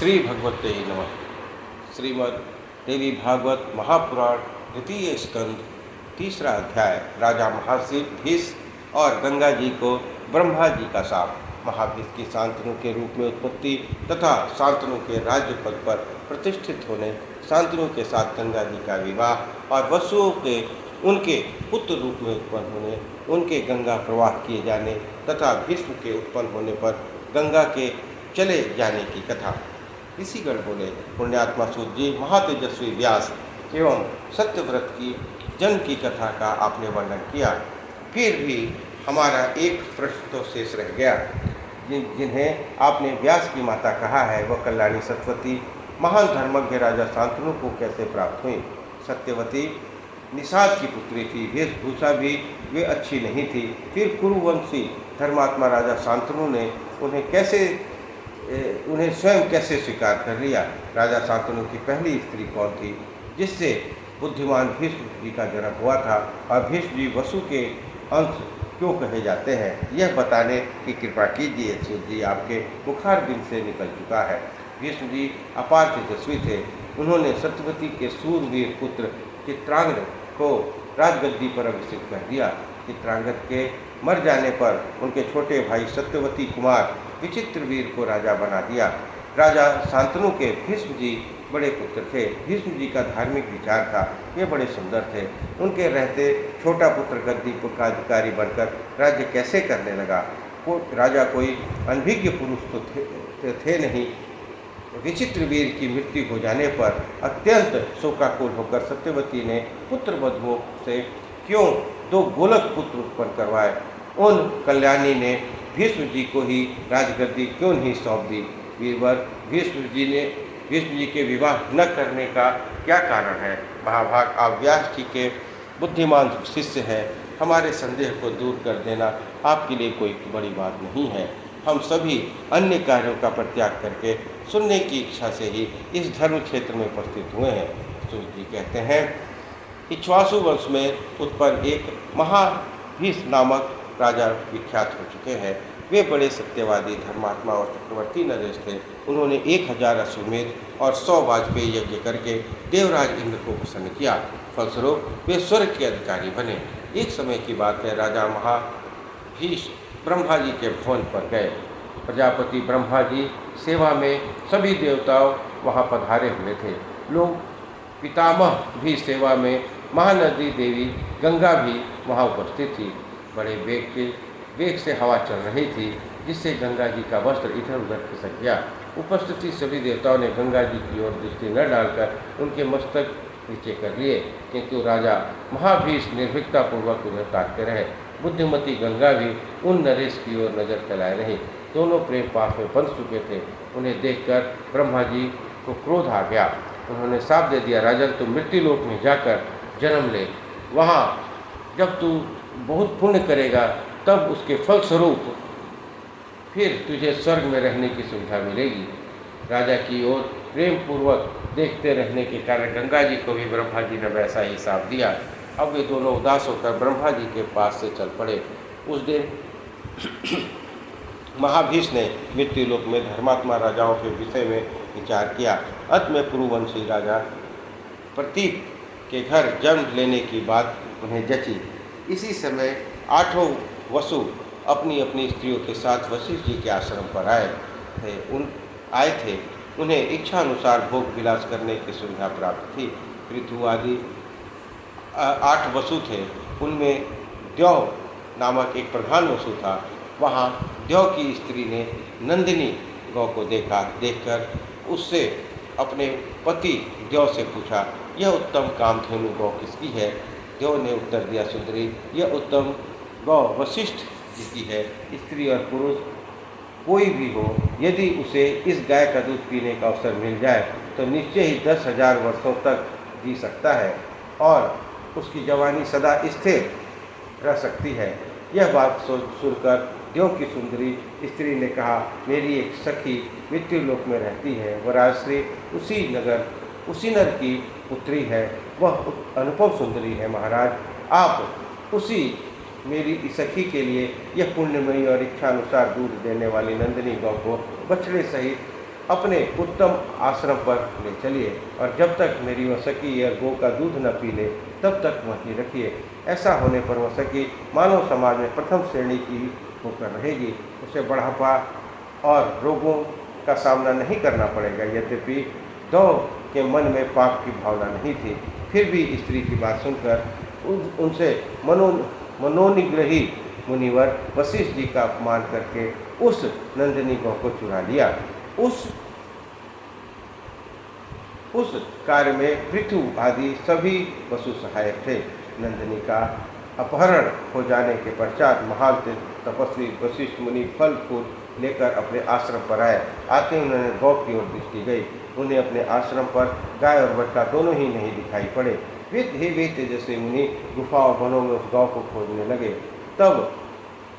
श्री भगवते नमः। श्रीमद् देवी भागवत महापुराण द्वितीय स्कंद तीसरा अध्याय। राजा महाशिव भीष्म और गंगा जी को ब्रह्मा जी का शाप। महाभीष की शांतनु के रूप में उत्पत्ति तथा शांतनु के राज्य पद पर प्रतिष्ठित होने, शांतनु के साथ गंगा जी का विवाह और वसुओं के उनके पुत्र रूप में उत्पन्न होने, उनके गंगा प्रवाह किए जाने तथा भीष्म के उत्पन्न होने पर गंगा के चले जाने की कथा। ऋषिगण बोले, पुण्यात्मा सूत जी, महातेजस्वी व्यास एवं सत्यव्रत की जन्म की कथा का आपने वर्णन किया, फिर भी हमारा एक प्रश्न तो शेष रह गया। जिन्हें आपने व्यास की माता कहा है, वह कल्याणी सत्यवती महान धर्मज्ञ राजा शांतनु को कैसे प्राप्त हुई? सत्यवती निषाद की पुत्री थी, वेशभूषा भी वे अच्छी नहीं थी। फिर कुरुवंशी धर्मात्मा राजा शांतनु ने उन्हें स्वयं कैसे स्वीकार कर लिया? राजा शांतनु की पहली स्त्री कौन थी जिससे बुद्धिमान भीष्म जी का जन्म हुआ था, और भीष्म जी वसु के अंश क्यों कहे जाते हैं? यह बताने की कृपा कीजिए सूत जी, आपके मुखार बिल से निकल चुका है। भीष्म जी अपार तेजस्वी थे। उन्होंने सत्यवती के सूरवीर पुत्र चित्रांगद को राजगद्दी पर अभिषिक्त कर दिया। चित्रांगद के मर जाने पर उनके छोटे भाई सत्यवती कुमार विचित्रवीर को राजा बना दिया। राजा शांतनु के भीष्म जी बड़े पुत्र थे। भीष्म जी का धार्मिक विचार था, वे बड़े सुंदर थे। उनके रहते छोटा पुत्र गद्दी का अधिकारी बनकर राज्य कैसे करने लगा? राजा कोई अनभिज्ञ पुरुष तो थे नहीं। विचित्रवीर की मृत्यु हो जाने पर अत्यंत शोकाकुल होकर सत्यवती ने पुत्र वधुओं से क्यों 2 गोलक पुत्र उत्पन्न करवाए? उन कल्याणी ने भीष्म जी को ही राजगद्दी क्यों नहीं सौंप दी? वीरवर, भीष्म जी के विवाह न करने का क्या कारण है? महाभाग, आप व्यास जी के बुद्धिमान शिष्य हैं। हमारे संदेह को दूर कर देना आपके लिए कोई बड़ी बात नहीं है। हम सभी अन्य कार्यों का परित्याग करके सुनने की इच्छा से ही इस धर्म क्षेत्र में उपस्थित हुए हैं। सूत जी कहते हैं, इक्ष्वाकु वंश में उत्पन्न एक महाभीष नामक राजा विख्यात हो चुके हैं। वे बड़े सत्यवादी, धर्मात्मा और चक्रवर्ती नरेश थे। उन्होंने 1000 अश्वमेध और 100 वाजपेयी यज्ञ करके देवराज इंद्र को प्रसन्न किया। फलस्वरूप वे स्वर्ग के अधिकारी बने। एक समय की बात है, राजा महाभीष ब्रह्मा जी के भवन पर गए। प्रजापति ब्रह्मा जी सेवा में सभी देवताओं वहाँ पधारे हुए थे। लोग पितामह भी सेवा में, महानदी देवी गंगा भी वहाँ उपस्थित थी। बड़े वेग से हवा चल रही थी, जिससे गंगा जी का वस्त्र इधर उधर खिसक गया। उपस्थित सभी देवताओं ने गंगा जी की ओर दृष्टि न डालकर उनके मस्तक नीचे कर लिए, किंतु राजा महाभीष निर्भीकतापूर्वक उन्हें ताकते रहे। बुद्धिमती गंगा भी उन नरेश की ओर नजर चलाए रही। दोनों प्रेम पास में बंध चुके थे। उन्हें देखकर ब्रह्मा जी को क्रोध आ गया। उन्होंने शाप दे दिया, राजन, तू मृत्युलोक में जाकर जन्म ले। वहाँ जब तू बहुत पुण्य करेगा तब उसके फलस्वरूप फिर तुझे स्वर्ग में रहने की सुविधा मिलेगी। राजा की ओर प्रेम पूर्वक देखते रहने के कारण गंगा जी को भी ब्रह्मा जी ने वैसा ही शाप दिया। अब वे दोनों उदास होकर ब्रह्मा जी के पास से चल पड़े। उस दिन महाभीष ने मृत्युलोक में धर्मात्मा राजाओं के विषय में विचार किया। अंत में पुरुवंशी राजा प्रतीप के घर जन्म लेने की बात उन्हें जची। इसी समय 8 वसु अपनी अपनी स्त्रियों के साथ वशिष्ठ जी के आश्रम पर आए थे। उन्हें इच्छा अनुसार भोग विलास करने की सुविधा प्राप्त थी। पृथु आदि 8 वसु थे। उनमें द्यौ नामक एक प्रधान वसु था। वहाँ द्यौ की स्त्री ने नंदिनी गौ को देखकर उससे अपने पति द्यौ से पूछा, यह उत्तम कामधेनु गौ किसकी है? द्यौ ने उत्तर दिया, सुंदरी, यह उत्तम गौ वशिष्ठ जी की है। स्त्री और पुरुष कोई भी हो, यदि उसे इस गाय का दूध पीने का अवसर मिल जाए तो निश्चय ही 10,000 वर्षों तक जी सकता है और उसकी जवानी सदा स्थिर रह सकती है। यह बात सुनकर द्यौ की सुंदरी स्त्री ने कहा, मेरी एक सखी मृत्युलोक में रहती है। वह राजश्री उसी नर की पुत्री है। वह अनुपम सुंदरी है। महाराज, आप उसी मेरी सखी के लिए यह पुण्यमयी और इच्छानुसार दूध देने वाली नंदिनी गौ को बछड़े सहित अपने उत्तम आश्रम पर ले चलिए और जब तक मेरी वह सखी यह गौ का दूध न पी ले तब तक वहीं रखिए। ऐसा होने पर वह सखी मानव समाज में प्रथम श्रेणी की होकर रहेगी। उसे बुढ़ापा और रोगों का सामना नहीं करना पड़ेगा। यद्यपि दो के मन में पाप की भावना नहीं थी, फिर भी स्त्री की बात सुनकर उनसे मनोनिग्रही मुनिवर वशिष्ठ जी का अपमान करके उस नंदिनी गौ को चुरा लिया। उस कार्य में पृथु आदि सभी वसु सहायक थे। नंदिनी का अपहरण हो जाने के पश्चात महान तपस्वी वशिष्ठ मुनि फल फूल लेकर अपने आश्रम पर आए। आते ही उन्होंने गौ की ओर दृष्टि गई। उन्हें अपने आश्रम पर गाय और बछड़ा दोनों ही नहीं दिखाई पड़े। वे तेजस्वी मुनि गुफा और वनों में उस गौ को खोजने लगे। तब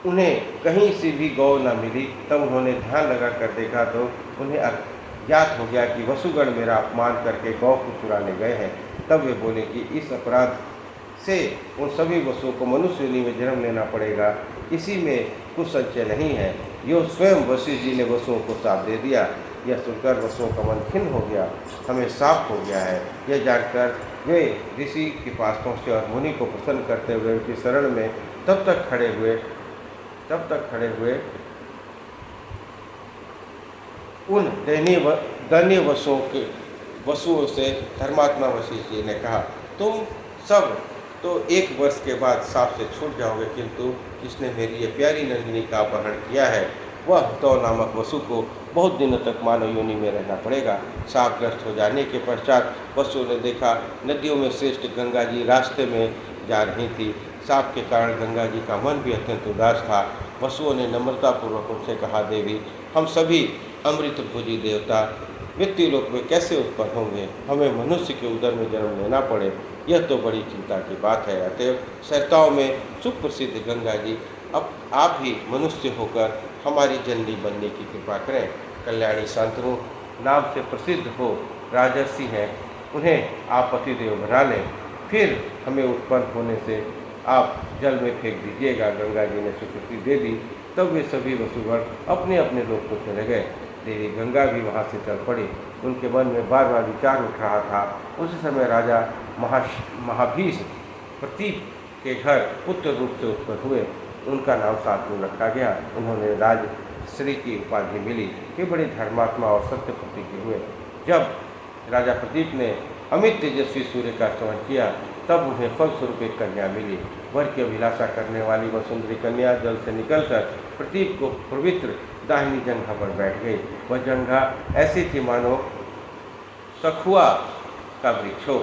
उन्हें कहीं से भी गौ न मिली। तब उन्होंने ध्यान लगा कर देखा तो उन्हें ज्ञात हो गया कि वसुगण मेरा अपमान करके गौ को चुराने गए हैं। तब वे बोले कि इस अपराध से उन सभी वसुओं को मनुष्य योनि में जन्म लेना पड़ेगा, इसी में कुछ संचय नहीं है। यो स्वयं वशिष्ठ जी ने वसुओं को श्राप दे दिया। यह सुनकर वसुओं का मन खिन्न हो गया, हमें श्राप हो गया है। यह जानकर वे ऋषि के पास पहुँचे और मुनि को प्रसन्न करते हुए उनकी शरण में तब तक खड़े हुए उन दयनीय वसुओं से धर्मात्मा वशिष्ठ जी ने कहा, तुम सब तो 1 वर्ष के बाद साप से छूट जाओगे, किंतु जिसने मेरी ये प्यारी नंदिनी का अपहरण किया है वह तो नामक वसु को बहुत दिनों तक मानव योनि में रहना पड़ेगा। शापग्रस्त हो जाने के पश्चात वसु ने देखा नदियों में श्रेष्ठ गंगा जी रास्ते में जा रही थी। साप के कारण गंगा जी का मन भी अत्यंत उदास था। वसुओं ने नम्रतापूर्वक उनसे कहा, देवी, हम सभी अमृत भोजी देवता मृत्युलोक में कैसे उत्पन्न होंगे? हमें मनुष्य के उदर में जन्म लेना पड़े, यह तो बड़ी चिंता की बात है। अतएव सरिताओं में सुप्रसिद्ध गंगा जी अब आप ही मनुष्य होकर हमारी जननी बनने की कृपा करें। कल्याणी शांतनु नाम से प्रसिद्ध हो राजर्षि हैं, उन्हें आप पतिदेव बना लें। फिर हमें उत्पन्न होने से आप जल में फेंक दीजिएगा। गंगा जी ने स्वीकृति दे दी। तब वे सभी वसुगण अपने अपने लोक को चले गए। देवी गंगा भी वहाँ से चल पड़ी। उनके मन में बार बार विचार उठ रहा था। उस समय राजा महाभीष प्रतीप के घर पुत्र रूप से उत्पन्न हुए। उनका नाम शांतनु रखा गया। उन्होंने राजश्री की उपाधि मिली। वे बड़े धर्मात्मा और सत्य प्रतिज्ञ हुए। जब राजा प्रतीप ने अमित तेजस्वी सूर्य का स्तमन किया तब उन्हें फलस्वरूप एक कन्या मिली। वर की अभिलाषा करने वाली वह सुंदरी कन्या जल से निकलकर प्रतीप को पवित्र दाहिनी जंघा पर बैठ गई। वह जंघा ऐसी थी मानो सखुआ का वृक्ष हो।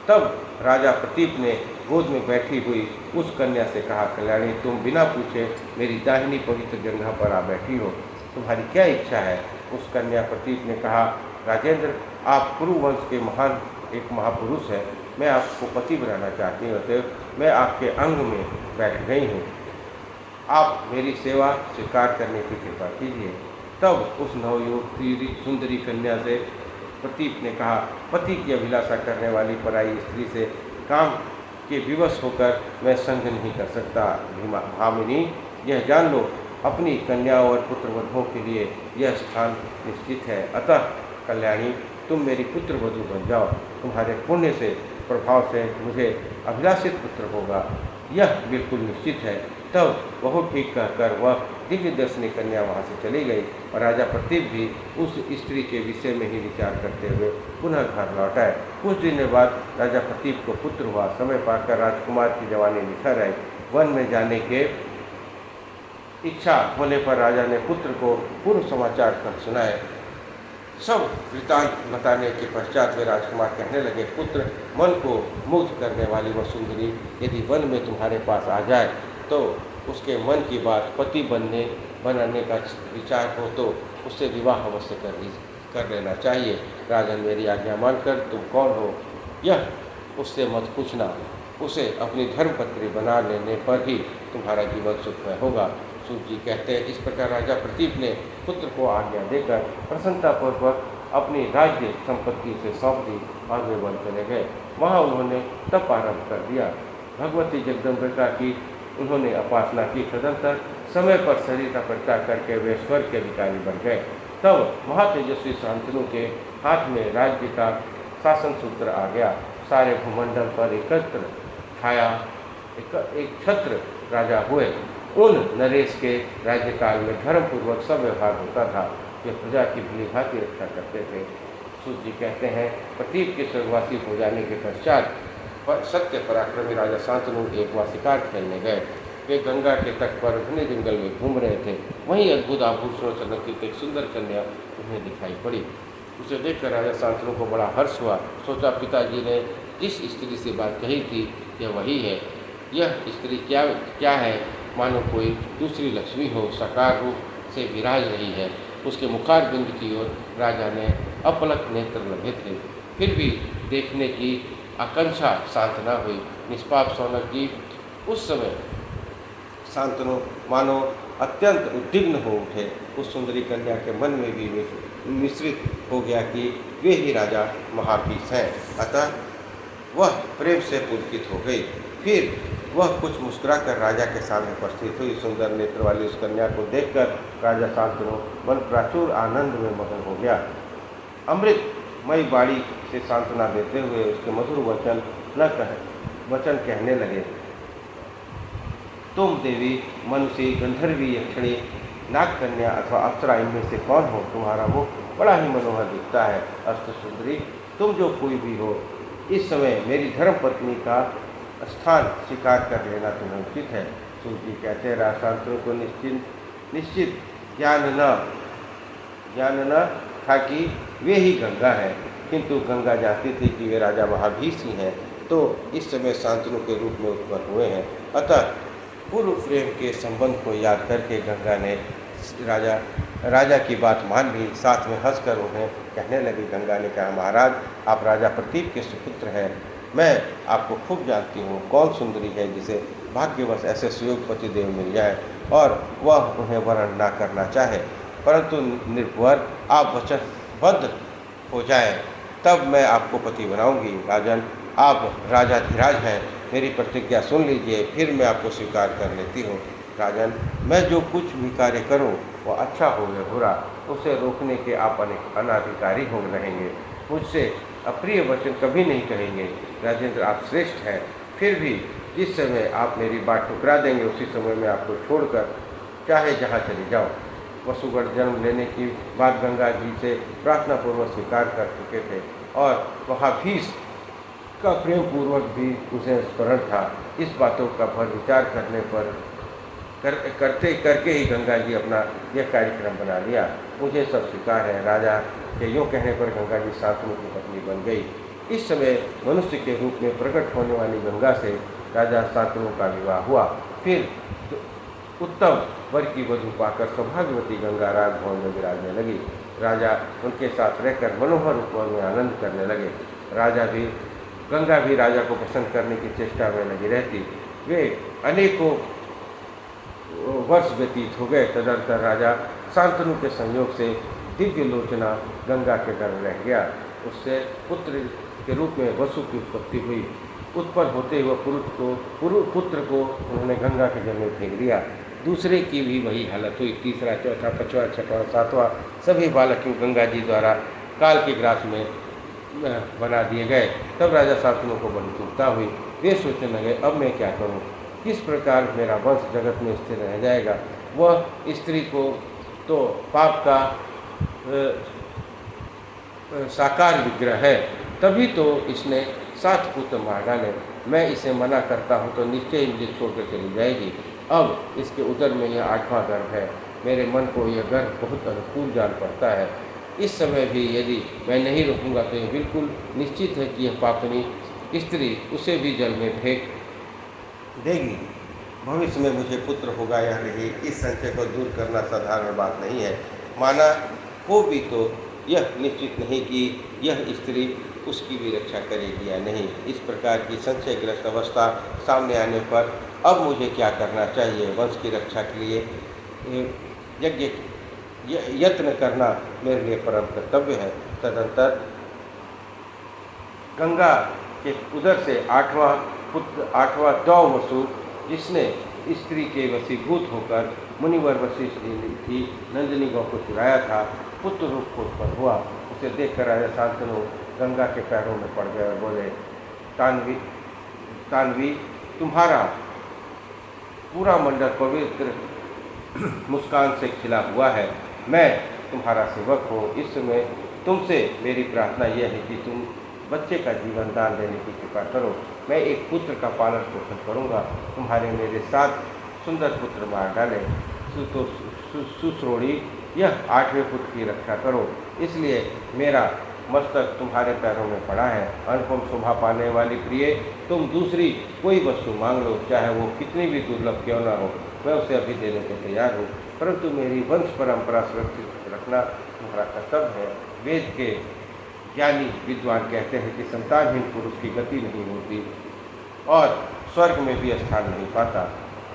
तब राजा प्रतीप ने गोद में बैठी हुई उस कन्या से कहा, कल्याणी, तुम बिना पूछे मेरी दाहिनी पवित्र जंघा पर आ बैठी हो, तुम्हारी क्या इच्छा है? उस कन्या प्रतीप ने कहा, राजेंद्र, आप कुरु वंश के महान एक महापुरुष है, मैं आपको पति बनाना चाहती हूँ, तो मैं आपके अंग में बैठ गई हूँ, आप मेरी सेवा स्वीकार करने की कृपा कीजिए। तब उस नवयुवती सुंदरी कन्या से प्रतीप ने कहा, पति की अभिलाषा करने वाली पराई स्त्री से काम के विवश होकर मैं संग नहीं कर सकता। भामिनी, यह जान लो, अपनी कन्या और पुत्रवधुओं के लिए यह स्थान निश्चित है। अतः कल्याणी, तुम मेरी पुत्र वधू बन जाओ। तुम्हारे पुण्य से प्रभाव से मुझे अभिलाषित पुत्र होगा, यह बिल्कुल निश्चित है। तब बहुत ठीक कहकर वह दिव्य दर्शनी कन्या वहाँ से चली गई और राजा प्रतीप भी उस स्त्री के विषय में ही विचार करते हुए पुनः घर लौट आए। कुछ दिनों बाद राजा प्रतीप को पुत्र हुआ। समय पाकर राजकुमार की जवानी निखर आई। वन में जाने के इच्छा होने पर राजा ने पुत्र को पूर्व समाचार कर सुनाए। सब वृतांत बताने के पश्चात वे राजकुमार कहने लगे, पुत्र, मन को मुग्ध करने वाली वह सुंदरी यदि वन में तुम्हारे पास आ जाए तो उसके मन की बात पति बनाने का विचार हो तो उससे विवाह अवश्य कर लेना चाहिए। राजन, मेरी आज्ञा मानकर तुम कौन हो यह उससे मत पूछना। उसे अपनी धर्मपत्नी बना लेने पर ही तुम्हारा जीवन सुखमय होगा। सूत जी कहते हैं, इस प्रकार राजा प्रतीप ने पुत्र को आज्ञा देकर प्रसन्नतापूर्वक अपनी राज्य संपत्ति से सौंप दी और वे वन चले गए। वहाँ उन्होंने तप आरंभ कर दिया। भगवती जगदम्बिका की उन्होंने उपासना की। तदंतर समय पर शरीर का परित्याग करके वे स्वर्ग के अधिकारी बन गए। तब महातेजस्वी शांतनु के हाथ में राज्य का शासन सूत्र आ गया। सारे भूमंडल पर एकत्र छाया एक छत्र राजा हुए। उन नरेश के राज्यकाल में धर्मपूर्वक सब व्यवहार होता था। वे प्रजा की भली भांति रक्षा करते थे। सूत जी कहते हैं, प्रतीप के स्वर्गवासी हो जाने के पश्चात सत्य पराक्रमी राजा शांतनु एक बार शिकार खेलने गए। वे गंगा के तट पर घने जंगल में घूम रहे थे। वहीं अद्भुत आभूषणों से अलंकृत एक सुंदर कन्या उन्हें दिखाई पड़ी। उसे देखकर राजा शांतनु को बड़ा हर्ष हुआ। सोचा, पिताजी ने जिस स्त्री से बात कही थी यह वही है। यह स्त्री क्या है, मानो कोई दूसरी लक्ष्मी हो, साकार रूप से विराज रही है। उसके मुखार बिंद की ओर राजा ने अपलक नेत्र लगे थे, फिर भी देखने की आकांक्षा शांत न हुई। निष्पाप सौनक जी उस समय शांतनु मानो अत्यंत उद्विग्न हो उठे। उस सुंदरी कन्या के मन में भी मिश्रित हो गया कि वे ही राजा महाभीष हैं। अतः वह प्रेम से पुलकित हो गई। फिर वह कुछ मुस्कुराकर राजा के सामने उपस्थित हुई। सुंदर नेत्र वाली उस कन्या को देखकर राजा शांतनु मन प्रचुर आनंद में मगन हो गया। अमृतमयी बाणी से सांत्वना देते हुए उसके मधुर वचन कहने लगे। तुम देवी, मनुष्य, गंधर्वी, यक्षिणी, नागकन्या अथवा अप्सरा, इनमें से कौन हो? तुम्हारा मुख बड़ा ही मनोहर दिखता है। अस्त सुंदरी, तुम जो कोई भी हो, इस समय मेरी धर्मपत्नी का स्थान स्वीकार कर लेना तुम्हें उचित है। सूत जी कहते हैं, राजा शांतनु को निश्चित ज्ञान न था कि वे ही गंगा हैं, किंतु गंगा जानती थी कि वे राजा महाभीष ही हैं, तो इस समय शांतनु के रूप में उत्पन्न हुए हैं। अतः पूर्व प्रेम के संबंध को याद करके गंगा ने राजा की बात मान ली। साथ में हंसकर उन्हें कहने लगी। गंगा ने कहा, महाराज, आप राजा प्रतीप के सुपुत्र हैं। मैं आपको खूब जानती हूँ। कौन सुंदरी है जिसे भाग्यवश ऐसे सुयोग पतिदेव मिल जाए और वह उन्हें वर्ण ना करना चाहे, परंतु निर्भर आप वचनबद्ध हो जाए, तब मैं आपको पति बनाऊंगी। राजन, आप राजाधिराज हैं, मेरी प्रतिज्ञा सुन लीजिए, फिर मैं आपको स्वीकार कर लेती हूँ। राजन, मैं जो कुछ भी कार्य करूँ वह अच्छा हो या बुरा, उसे रोकने के आप अनाधिकारी हो रहेंगे। मुझसे अप्रिय वचन कभी नहीं कहेंगे। राजेंद्र, आप श्रेष्ठ हैं, फिर भी जिस समय आप मेरी बात ठुकरा देंगे उसी समय मैं आपको छोड़कर चाहे जहाँ चले जाऊँ। वसुगढ़ जन्म लेने की बात गंगा जी से प्रार्थना पूर्वक स्वीकार कर चुके थे और वहाँ भीष का प्रेम पूर्वक भी उसे स्मरण था। इस बातों का पर विचार करने पर करके ही गंगा जी अपना यह कार्यक्रम बना लिया। मुझे सब स्वीकार है। राजा के यूँ कहने पर गंगा जी शांतनु की पत्नी बन गई। इस समय मनुष्य के रूप में प्रकट होने वाली गंगा से राजा शांतनु का विवाह हुआ। फिर उत्तम वर की वधू पाकर सौभाग्यवती गंगा राजभवन में विराजने लगी। राजा उनके साथ रहकर मनोहर उपवन में आनंद करने लगे। गंगा भी राजा को प्रसन्न करने की चेष्टा में लगी रहती। वे अनेकों वर्ष व्यतीत हो गए। तदंतर राजा शांतनु के संयोग से दिव्य लोचना गंगा के घर रह गया। उससे पुत्र के रूप में वसु की उत्पत्ति हुई। उत्पन्न होते हुए पुत्र को उन्होंने गंगा के जल में फेंक दिया। दूसरे की भी वही हालत हुई। तीसरा, चौथा, पांचवा, छठवां, सातवां सभी बालक गंगा जी द्वारा काल के ग्रास में बना दिए गए। तब राजा शांतनु को बड़ी चिंता हुई। वे सोचने लगे, अब मैं क्या करूं? किस प्रकार मेरा वंश जगत में स्थिर रह जाएगा? वह स्त्री को तो पाप का साकार विग्रह है, तभी तो इसने 7 पुत्र मार डाले। मैं इसे मना करता हूँ तो निश्चय ही मुझे छोड़कर चली जाएगी। अब इसके उदर में यह 8वां गर्भ है। मेरे मन को यह गर्भ बहुत अनुकूल जान पड़ता है। इस समय भी यदि मैं नहीं रोकूंगा तो यह बिल्कुल निश्चित है कि यह पापनी स्त्री उसे भी जल में फेंक देगी। भविष्य में मुझे पुत्र होगा या नहीं, इस संशय को दूर करना साधारण बात नहीं है। माना हो भी तो यह निश्चित नहीं कि यह स्त्री उसकी भी रक्षा करेगी या नहीं। इस प्रकार की संशयग्रस्त अवस्था सामने आने पर अब मुझे क्या करना चाहिए? वंश की रक्षा के लिए यत्न करना मेरे लिए परम कर्तव्य है। तदंतर गंगा के उदर से 8वां दौ वसु, जिसने स्त्री के वशीभूत होकर मुनिवर वशिष्ठ जी ने की नंदिनी गौ को चुराया था, पुत्र रूप को उत्पन्न हुआ। उसे देखकर राजा शांतनु गंगा के पैरों में पड़ गए और बोले, तान्वी तान्वी, तुम्हारा पूरा मंडल पवित्र मुस्कान से खिला हुआ है। मैं तुम्हारा सेवक हूँ। इस समय तुमसे मेरी प्रार्थना यह है कि तुम बच्चे का जीवन दान देने की कृपा करो। मैं एक पुत्र का पालन पोषण करूँगा। तुम्हारे मेरे 7 सुंदर पुत्र मार डाले। सुश्रोणी, यह 8वें पुत्र की रक्षा करो। इसलिए मेरा मस्तक तुम्हारे पैरों में पड़ा है। अनुपम शोभा पाने वाली प्रिय, तुम दूसरी कोई वस्तु मांग लो, चाहे वो कितनी भी दुर्लभ क्यों न हो, मैं उसे अभी देने को तैयार हूँ। परंतु मेरी वंश परंपरा सुरक्षित रखना तुम्हारा कर्तव्य है। वेद के ज्ञानी विद्वान कहते हैं कि संतानहीन पुरुष की गति नहीं होती और स्वर्ग में भी स्थान नहीं पाता।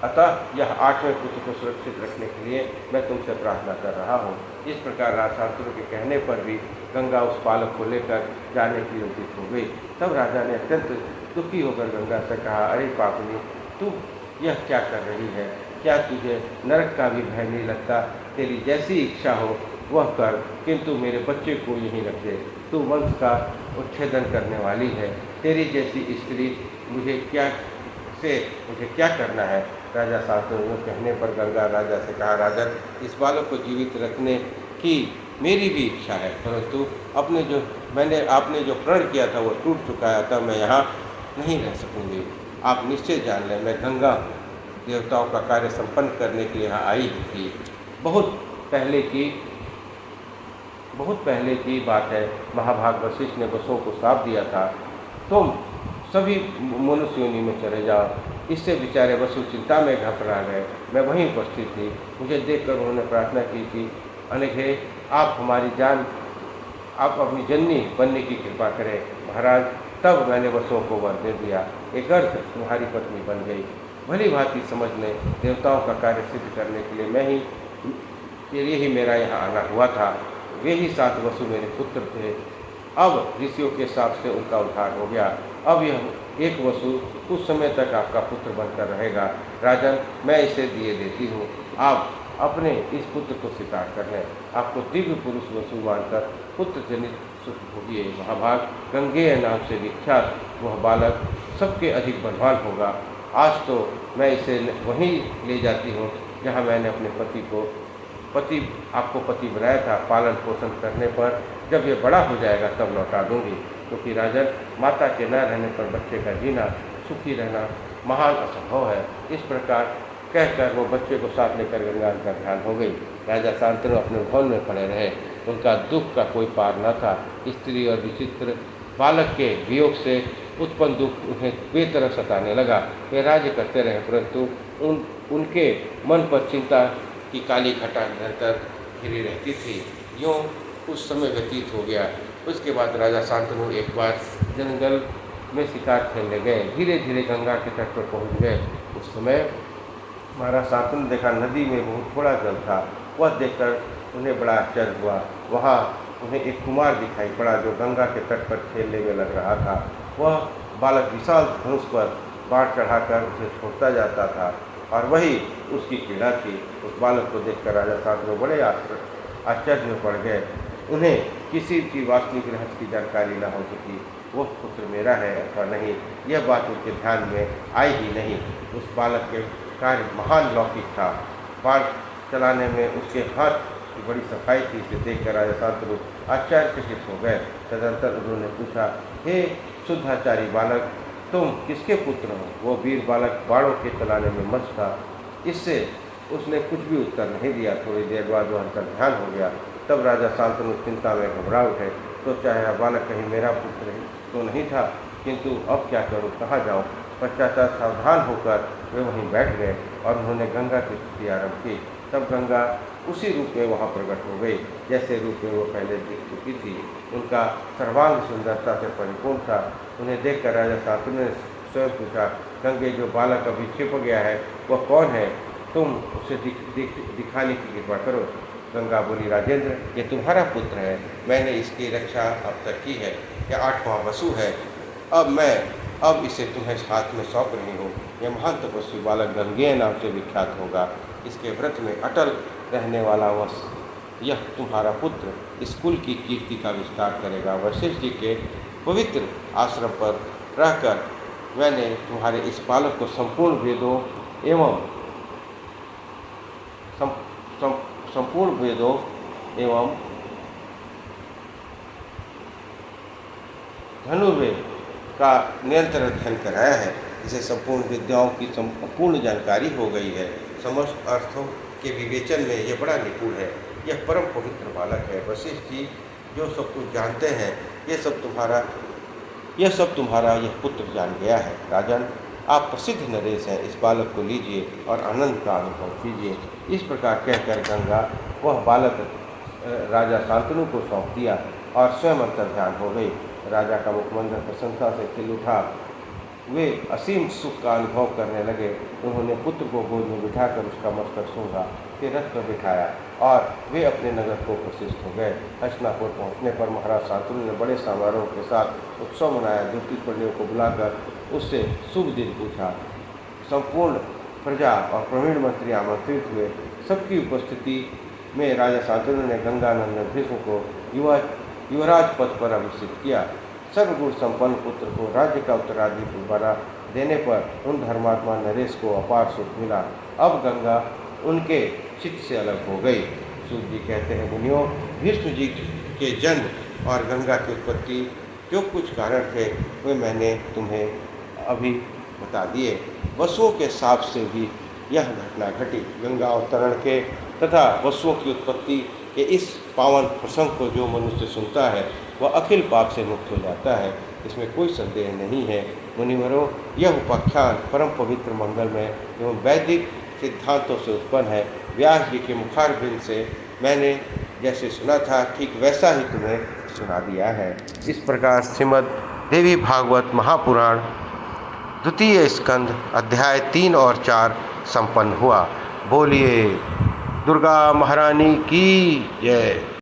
अतः यह 8वें पुत्र को सुरक्षित रखने के लिए मैं तुमसे प्रार्थना कर रहा हूँ। इस प्रकार राजा शांतनु के कहने पर भी गंगा उस बालक को लेकर जाने की उद्यत हो गई। तब राजा ने अत्यंत दुखी होकर गंगा से कहा, अरे पापनी, तू यह क्या कर रही है? क्या तुझे नरक का भी भय नहीं लगता? तेरी जैसी इच्छा हो वह कर, किंतु मेरे बच्चे को यहीं रख दे। तू वंश का उच्छेदन करने वाली है। तेरी जैसी स्त्री मुझे क्या करना है? राजा शांतनु कहने पर गंगा राजा से कहा, राजन, इस बालक को जीवित रखने की मेरी भी इच्छा है, परंतु आपने जो प्रण किया था वो टूट चुका है, अतः मैं यहाँ नहीं रह सकूँगी। आप निश्चय जान लें, मैं गंगा हूँ, देवताओं का कार्य संपन्न करने के लिए यहाँ आई थी। बहुत पहले की बात है। महाभाग वशिष्ठ ने वसुओं को श्राप दिया था, तुम सभी मनुष्य योनि में चले जाओ। इससे बेचारे वसु चिंता में घबरा गए। मैं वहीं उपस्थित थी। मुझे देखकर उन्होंने प्रार्थना की कि अनघे, आप अपनी जननी बनने की कृपा करें। महाराज, तब मैंने वसुओं को वर दे दिया। एक अर्थ तुम्हारी पत्नी बन गई। भली भांति समझ लें, देवताओं का कार्य सिद्ध करने के लिए ही मेरा यहाँ आना हुआ था। वे ही 7 वसु मेरे पुत्र थे। अब ऋषियों के हिसाब से उनका उद्धार हो गया। अब यह एक वसु कुछ समय तक आपका पुत्र बनकर रहेगा। राजन, मैं इसे दिए देती हूँ। आप अपने इस पुत्र को स्वीकार कर लें। आपको दिव्य पुरुष वसु मानकर पुत्र जनित सुख भोगिए। महाभाग, गंगेय नाम से विख्यात वह बालक सबके अधिक बलवान होगा। आज तो मैं इसे वहीं ले जाती हूँ जहाँ मैंने अपने आपको पति बनाया था। पालन पोषण करने पर जब ये बड़ा हो जाएगा तब लौटा दूंगी, क्योंकि राजन, माता के न रहने पर बच्चे का जीना, सुखी रहना महान असंभव है। इस प्रकार कहकर वो बच्चे को साथ लेकर गंगा का ध्यान हो गई। राजा शांतनु अपने भवन में पड़े रहे। उनका दुख का कोई पार न था। स्त्री और विचित्र बालक के वियोग से उत्पन्न दुख उन्हें बेतरह सताने लगा। वे राज्य करते रहे, परंतु उनके मन पर चिंता की काली घटा निरंतर घिरी रहती थी। यूँ कुछ समय व्यतीत हो गया। उसके बाद राजा शांतनु एक बार जंगल में शिकार खेलने गए। धीरे धीरे गंगा के तट पर पहुँच गए। उस समय महाराज शांतनु ने देखा नदी में बहुत थोड़ा जल था। वह देखकर उन्हें बड़ा आश्चर्य हुआ। वहाँ उन्हें एक कुमार दिखाई पड़ा जो गंगा के तट पर खेलने में लग रहा था। वह बालक विशाल धनुष पर बाढ़ चढ़ाकर उसे छोड़ता जाता था और वही उसकी क्रीड़ा थी। उस बालक को देखकर राजा शांतनु बड़े आश्चर्य में पड़ गए। उन्हें किसी की वास्तविक रहस्य की जानकारी न हो सकी। वह पुत्र मेरा है अथवा नहीं, यह बात उनके ध्यान में आई ही नहीं। उस बालक के कार्य महान लौकिक था। बाढ़ चलाने में उसके हाथ की बड़ी सफाई थी। इसे देखकर राजा शांतनु आश्चर्यचकित हो गए। तदंतर उन्होंने पूछा, हे शुद्धाचारी बालक, तुम किसके पुत्र हो? वो वीर बालक बाणों के चलाने में मस्त था। इससे उसने कुछ भी उत्तर नहीं दिया। थोड़ी देर बाद वह उनका ध्यान हो गया। तब राजा शांतनु चिंता में घबरा उठे। सोचा, यह बालक कहीं मेरा पुत्र तो नहीं था, किंतु अब क्या करूं, कहाँ जाऊं? पश्चाताप सावधान होकर वे वहीं बैठ गए और उन्होंने गंगा की स्तुति आरंभ की। तब गंगा उसी रूप में वहाँ प्रकट हो गई जैसे रूप में वो पहले दिख चुकी थी। उनका सर्वांग सुंदरता से परिपूर्ण था। उन्हें देखकर राजा शांतनु ने स्वयं पूछा, गंगे, जो बालक अभी छिप गया है वह कौन है? तुम उसे दिखाने की कृपा करो। गंगा बोली, राजेंद्र, ये तुम्हारा पुत्र है। मैंने इसकी रक्षा अब तक की है। यह 8वां वसु है। अब इसे तुम्हें हाथ में सौंप रही हूँ। यह महान तपस्वी बालक गंगेय नाम से विख्यात होगा। इसके व्रत में अटल रहने वाला यह तुम्हारा पुत्र इस कुल की कीर्ति का विस्तार करेगा। वशिष्ठ जी के पवित्र आश्रम पर रहकर मैंने तुम्हारे इस बालक को संपूर्ण वेदों एवं संपूर्ण वेदों एवं धनुर्वेद का निरंतर अध्ययन कराया है। इसे संपूर्ण विद्याओं की संपूर्ण जानकारी हो गई है। समस्त अर्थों के विवेचन में यह बड़ा निपुण है। यह परम पवित्र बालक है। वशिष्ठ जी जो सब कुछ जानते हैं, यह सब तुम्हारा यह पुत्र जान गया है। राजन, आप प्रसिद्ध नरेश हैं, इस बालक को लीजिए और आनंद का अनुभव कीजिए। इस प्रकार कहकर गंगा वह बालक राजा शांतनु को सौंप दिया और स्वयं अंतर्ध्यान हो गई। राजा का मुखमंडल प्रसन्नता से खिल उठा। वे असीम सुख का अनुभव करने लगे। उन्होंने पुत्र को गोद में बिठाकर उसका मस्तक सूंघा, फिर रथ पर बिठाया और वे अपने नगर को प्रशिष्ट हो गए। हस्तिनापुर पहुँचने पर महाराज शांतनु ने बड़े समारोह के साथ उत्सव मनाया। ज्योतिष पंडियों को बुलाकर उससे शुभ दिन पूछा। संपूर्ण प्रजा और प्रवीण मंत्री आमंत्रित हुए। सबकी उपस्थिति में राजा शांतनु ने गंगानंदन भीष्म को युवराज पद पर अभिषेक किया। सर्वगुण संपन्न पुत्र को राज्य का उत्तराधिकारी बना देने पर उन धर्मात्मा नरेश को अपार सुख मिला। अब गंगा उनके चित्त से अलग हो गई। सूत जी कहते हैं, मुनियों, भीष्म जी के जन्म और गंगा की उत्पत्ति जो कुछ कारण थे वे मैंने तुम्हें अभी बता दिए। वसुओं के शाप से भी यह घटना घटी। गंगा अवतरण के तथा वसुओं की उत्पत्ति के इस पावन प्रसंग को जो मनुष्य सुनता है वह अखिल पाप से मुक्त हो जाता है, इसमें कोई संदेह नहीं है। मुनिवरों, यह उपाख्यान परम पवित्र मंगलमय एवं वैदिक सिद्धांतों से उत्पन्न है। व्यास जी के मुखारबिंद से मैंने जैसे सुना था ठीक वैसा ही तुम्हें सुना दिया है। इस प्रकार श्रीमद् देवी भागवत महापुराण द्वितीय स्कंद अध्याय 3 और 4 संपन्न हुआ। बोलिए दुर्गा महारानी की जय।